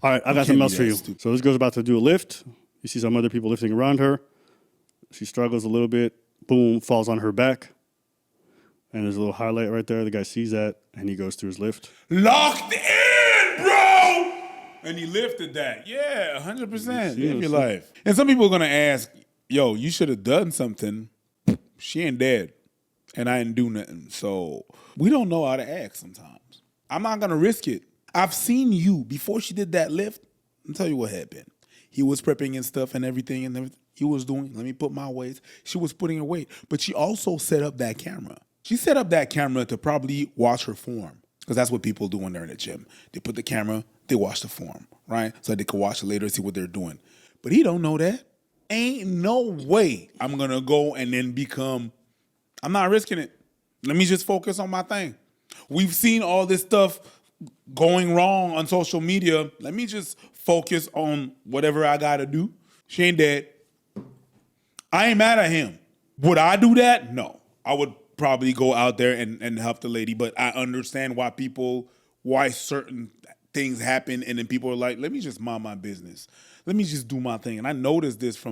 All right, I got something else for you. So this girl's about to do a lift. You see some other people lifting around her. She struggles a little bit. Boom, falls on her back. And there's a little highlight right there. The guy sees that, and he goes through his lift. Locked in, bro! And he lifted that. Yeah, 100%. Live your life. And some people are going to ask, yo, you should have done something. She ain't dead. And I didn't do nothing. So we don't know how to act sometimes. I'm not going to risk it. I've seen you, before she did that lift, I'll tell you what happened. He was prepping and stuff and everything he was doing. Let me put my weight. She was putting her weight. But she also set up that camera. She set up that camera to probably watch her form. Because that's what people do when they're in the gym. They put the camera, they watch the form, right? So they can watch it later and see what they're doing. But he don't know that. Ain't no way I'm going to go and then I'm not risking it. Let me just focus on my thing. We've seen all this stuff going wrong on social media. Let me just focus on whatever I got to do. She ain't dead. I ain't mad at him. Would I do that? No. I would probably go out there and help the lady, but I understand why certain things happen, and then people are like, let me just mind my business. Let me just do my thing. And I noticed this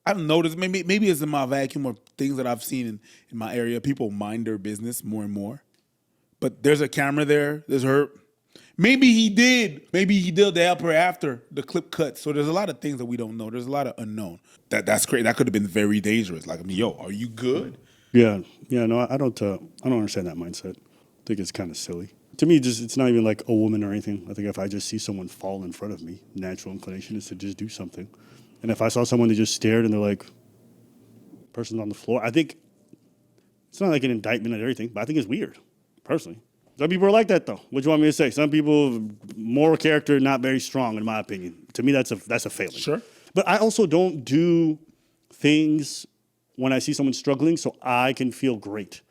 I've noticed, maybe it's in my vacuum or things that I've seen in my area, people mind their business more and more. But there's a camera there, there's her. Maybe he did to help her after the clip cut. So there's a lot of things that we don't know. There's a lot of unknown. That's crazy. That could have been very dangerous. Like, yo, are you good? Yeah, no, I don't understand that mindset. I think it's kind of silly. To me, it's not even like a woman or anything. I think if I just see someone fall in front of me, natural inclination is to just do something. And if I saw someone that just stared and they're like, person's on the floor, I think it's not like an indictment of everything, but I think it's weird, personally. Some people are like that, though. What do you want me to say? Some people, moral character, not very strong, in my opinion. To me, that's a failing. Sure. But I also don't do things when I see someone struggling so I can feel great.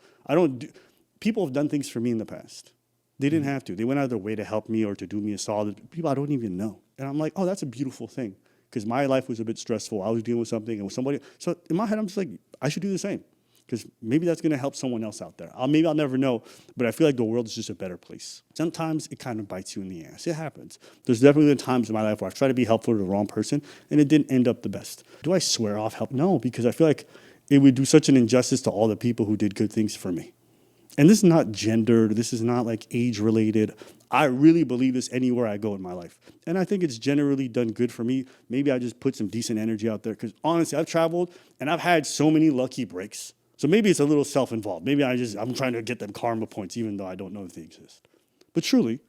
People have done things for me in the past. They didn't have to. They went out of their way to help me or to do me a solid. People I don't even know. And I'm like, oh, that's a beautiful thing. Because my life was a bit stressful. I was dealing with something and with somebody. So in my head, I'm just like, I should do the same. Because maybe that's going to help someone else out there. Maybe I'll never know, but I feel like the world is just a better place. Sometimes it kind of bites you in the ass. It happens. There's definitely been times in my life where I've tried to be helpful to the wrong person, and it didn't end up the best. Do I swear off help? No, because I feel like it would do such an injustice to all the people who did good things for me. And this is not gendered. This is not like age-related. I really believe this anywhere I go in my life. And I think it's generally done good for me. Maybe I just put some decent energy out there. Because honestly, I've traveled, and I've had so many lucky breaks. So maybe it's a little self-involved. Maybe I'm trying to get them karma points, even though I don't know if they exist. But truly,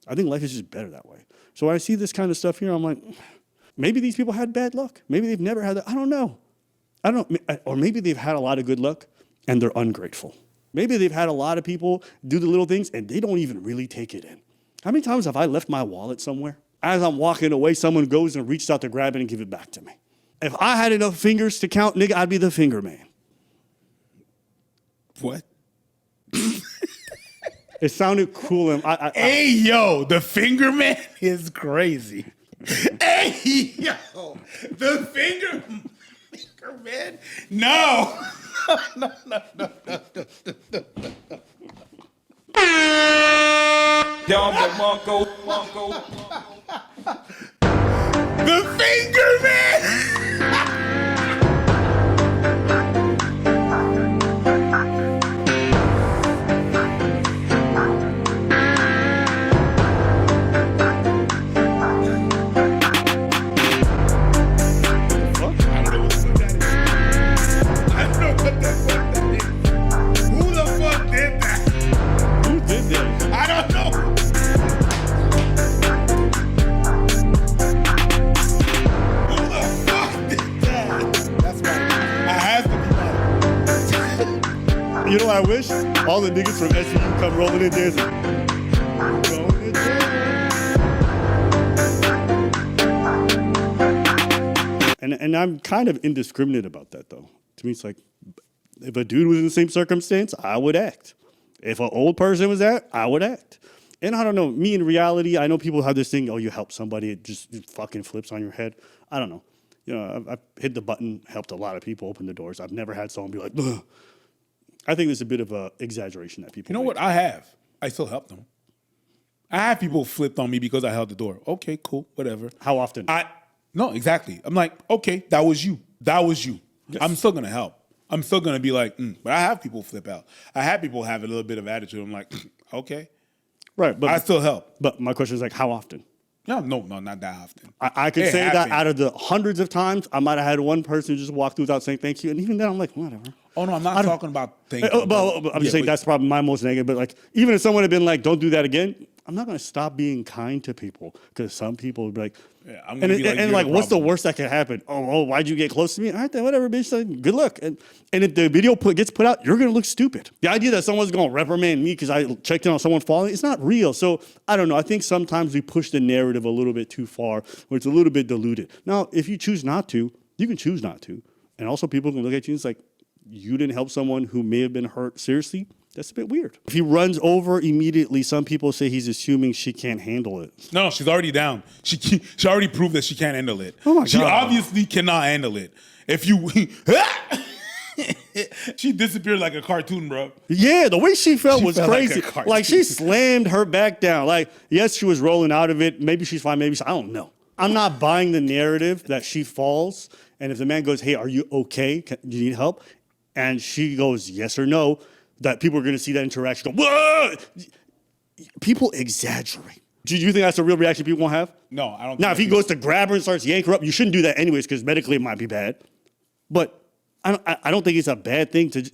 I think life is just better that way. So when I see this kind of stuff here, I'm like, maybe these people had bad luck. Maybe they've never had that. I don't know. Or maybe they've had a lot of good luck, and they're ungrateful. Maybe they've had a lot of people do the little things, and they don't even really take it in. How many times have I left my wallet somewhere? As I'm walking away, someone goes and reaches out to grab it and give it back to me. If I had enough fingers to count, nigga, I'd be the finger man. What? It sounded cool. And hey, yo, the finger man is crazy. Hey, yo, the finger man? No. No. The finger man! You know what I wish? All the niggas from SVU come rolling in there. And I'm kind of indiscriminate about that, though. To me, it's like, if a dude was in the same circumstance, I would act. If an old person was there, I would act. And I don't know, me in reality, I know people have this thing, oh, you help somebody, it just fucking flips on your head. I don't know. You know, I've hit the button, helped a lot of people open the doors. I've never had someone be like, ugh. I think there's a bit of a exaggeration that people You know make. what? I have. I still help them. I have people flipped on me because I held the door. Okay, cool, whatever. How often? No, exactly. I'm like, okay, that was you. That was you. Yes. I'm still gonna help. I'm still gonna be like, but I have people flip out. I have people have a little bit of attitude. I'm like, okay, Right, but I still help. But my question is like, how often? No, not that often. I could It say that happened. out of the hundreds of times, I might have had one person just walk through without saying thank you, and even then, I'm like, whatever. Oh no, I'm not talking about things. But I'm just saying that's probably my most negative. But like, even if someone had been like, "Don't do that again," I'm not gonna stop being kind to people because some people would be like, Yeah, I'm gonna be like, and "You're like, the what's the problem." worst that could happen? Oh, why'd you get close to me? All right, then whatever, bitch. Like, good luck. And if the video gets put out, you're gonna look stupid. The idea that someone's gonna reprimand me because I checked in on someone falling, it's not real. So I don't know. I think sometimes we push the narrative a little bit too far, where it's a little bit diluted. Now, if you choose not to, you can choose not to, and also people can look at you and it's like, you didn't help someone who may have been hurt seriously. That's a bit weird. If he runs over immediately, some people say he's assuming she can't handle it. No, she's already down. She already proved that she can't handle it. Oh my She God. obviously cannot handle it. If you, she disappeared like a cartoon, bro. Yeah, the way she felt was felt like crazy. a cartoon. Like she slammed her back down. Like, yes, she was rolling out of it. Maybe she's fine. Maybe I don't know. I'm not buying the narrative that she falls. And if the man goes, "Hey, are you okay? Do you need help?" And she goes, "Yes or no," that people are going to see that interaction. Go, "Whoa!" People exaggerate. Do you think that's a real reaction people won't have? No, I don't. Now, think if he goes to grab her and starts yanking her up, you shouldn't do that anyways because medically it might be bad. But I don't think it's a bad thing to,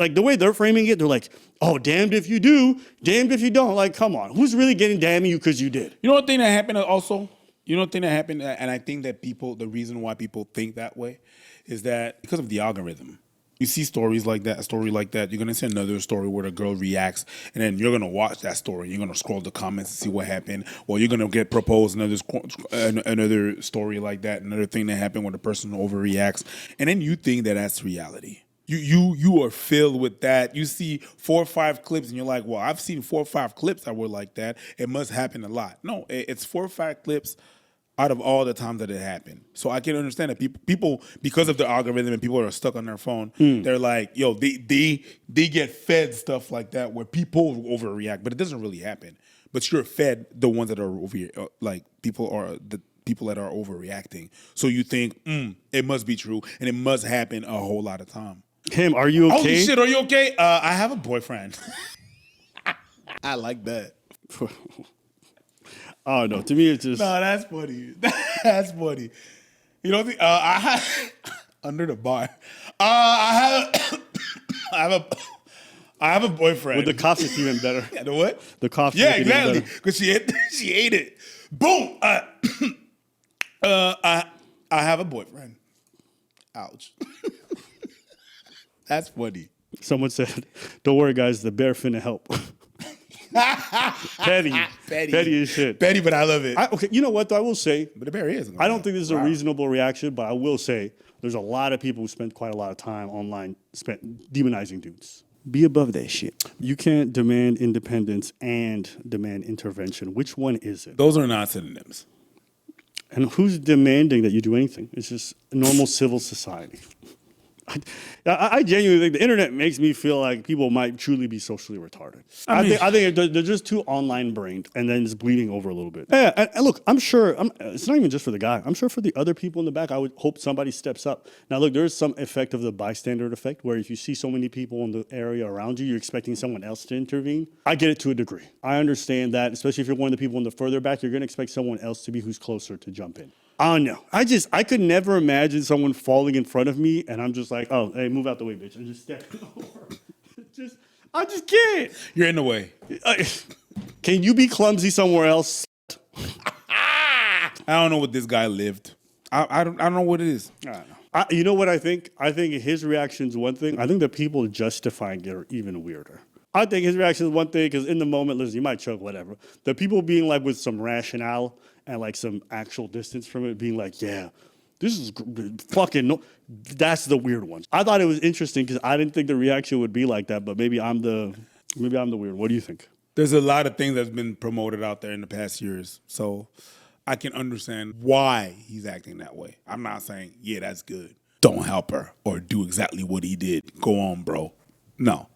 like the way they're framing it, they're like, "Oh, damned if you do, damned if you don't." Like, come on, who's really getting damn you because you did? You know what thing that happened also? You know what thing that happened, and I think that the reason why people think that way is that because of the algorithm. You see stories like that, a story like that, you're gonna see another story where the girl reacts, and then you're gonna watch that story. You're gonna scroll the comments and see what happened, or you're gonna get proposed another story like that, another thing that happened where the person overreacts, and then you think that that's reality. You are filled with that. You see 4 or 5 clips, and you're like, well, I've seen 4 or 5 clips that were like that. It must happen a lot. No, it's 4 or 5 clips out of all the times that it happened. So I can understand that people because of the algorithm and people are stuck on their phone, they're like, yo, they get fed stuff like that where people overreact, but it doesn't really happen. But you're fed the ones that are people that are overreacting. So you think, it must be true and it must happen a whole lot of time. Kim, are you okay? Holy shit, are you okay? I have a boyfriend. I like that. Oh no, to me it's just No, that's funny. That's funny. You don't think I have under the bar? I have a boyfriend. with the cops, it's even better. Yeah, the what? The cops. Yeah, make it even exactly. better. Because she ate it. Boom. I have a boyfriend. Ouch. That's funny. Someone said, "Don't worry, guys, the bear finna help." Petty as shit. Petty, but I love it. Okay, you know what though? I will say, But the bear is. I don't think this is a reasonable reaction, but I will say there's a lot of people who spend quite a lot of time online demonizing dudes. Be above that shit. You can't demand independence and demand intervention. Which one is it? Those are not synonyms. And who's demanding that you do anything? It's just a normal civil society. I genuinely think the internet makes me feel like people might truly be socially retarded. I think they're just too online brained, and then it's bleeding over a little bit. Yeah, and look, I'm sure it's not even just for the guy. I'm sure for the other people in the back, I would hope somebody steps up. Now, look, there is some effect of the bystander effect, where if you see so many people in the area around you, you're expecting someone else to intervene. I get it to a degree. I understand that, especially if you're one of the people in the further back, you're going to expect someone else to be who's closer to jump in. I don't know. I could never imagine someone falling in front of me and I'm just like, "Oh, hey, move out the way, bitch," and just step over. I just can't. You're in the way. Can you be clumsy somewhere else? I don't know what this guy lived. I don't know what it is. I don't know. You know what I think? I think his reaction's one thing. I think the people justifying it are even weirder. I think his reaction is one thing because in the moment, listen, you might choke, whatever. The people being like with some rationale and like some actual distance from it, being like, "Yeah, this is fucking no." That's the weird one. I thought it was interesting because I didn't think the reaction would be like that, but maybe I'm the weird. What do you think? There's a lot of things that's been promoted out there in the past years, so I can understand why he's acting that way. I'm not saying, yeah, that's good. Don't help her or do exactly what he did. Go on, bro. No.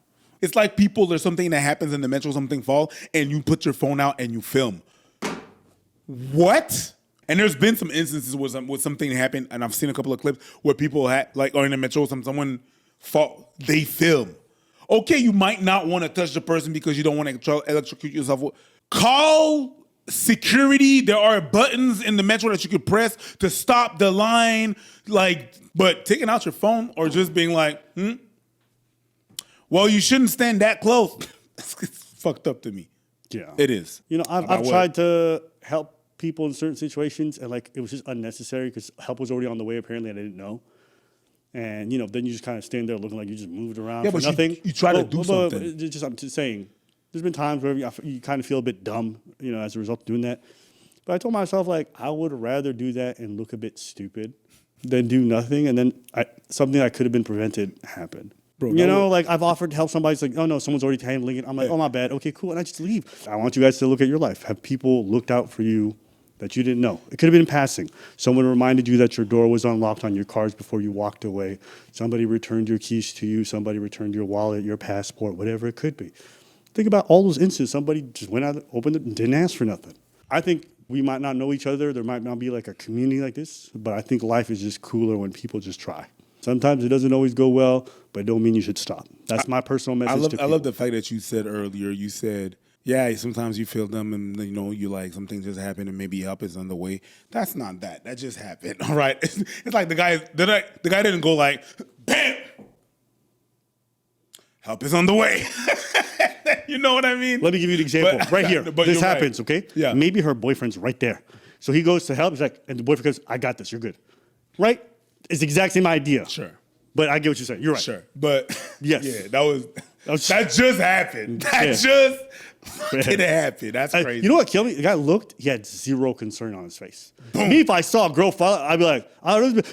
It's like people, there's something that happens in the metro, something fall, and you put your phone out and you film. What? And there's been some instances where something happened, and I've seen a couple of clips where people had, like, or in the metro, someone fall, they film. Okay, you might not want to touch the person because you don't want to electrocute yourself. Call security. There are buttons in the metro that you could press to stop the line. Like, but taking out your phone or just being like, well, you shouldn't stand that close. It's fucked up to me. Yeah, it is. You know, I've tried to help people in certain situations, and like it was just unnecessary because help was already on the way. Apparently, and I didn't know. And you know, then you just kind of stand there looking like you just moved around for nothing. You try to do something. I'm just saying, there's been times where you kind of feel a bit dumb, you know, as a result of doing that. But I told myself, like, I would rather do that and look a bit stupid than do nothing, and then something that could have been prevented happened. Bro, you know, like I've offered to help somebody. It's like, oh no, someone's already handling it. I'm like, oh my bad. Okay, cool, and I just leave. I want you guys to look at your life. Have people looked out for you that you didn't know? It could have been passing. Someone reminded you that your door was unlocked on your cars before you walked away. Somebody returned your keys to you. Somebody returned your wallet, your passport, whatever it could be. Think about all those instances. Somebody just went out, opened it, and didn't ask for nothing. I think we might not know each other. There might not be like a community like this, but I think life is just cooler when people just try. Sometimes it doesn't always go well, but it don't mean you should stop. That's my personal message to people. I love the fact that you said earlier, you said, yeah, sometimes you feel dumb and, you know, you like something just happened and maybe help is on the way. That's not that. That just happened, all right? It's like the guy didn't go like, bam, help is on the way. You know what I mean? Let me give you an example. Right here. This happens, okay? Yeah. Maybe her boyfriend's right there. So he goes to help. He's like, and the boyfriend goes, I got this. You're good. Right? It's the exact same idea. Sure. But I get what you're saying. You're right. Sure. But yes. Yeah, that just happened. That just fucking happened. That's crazy. You know what killed me? The guy looked, he had zero concern on his face. Boom. Me, if I saw a girl fall, I'd be like,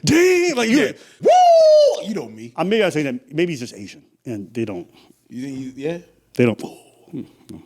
damn, like you, woo! You know me. Maybe I was saying that maybe he's just Asian and they don't. You think they don't. They don't.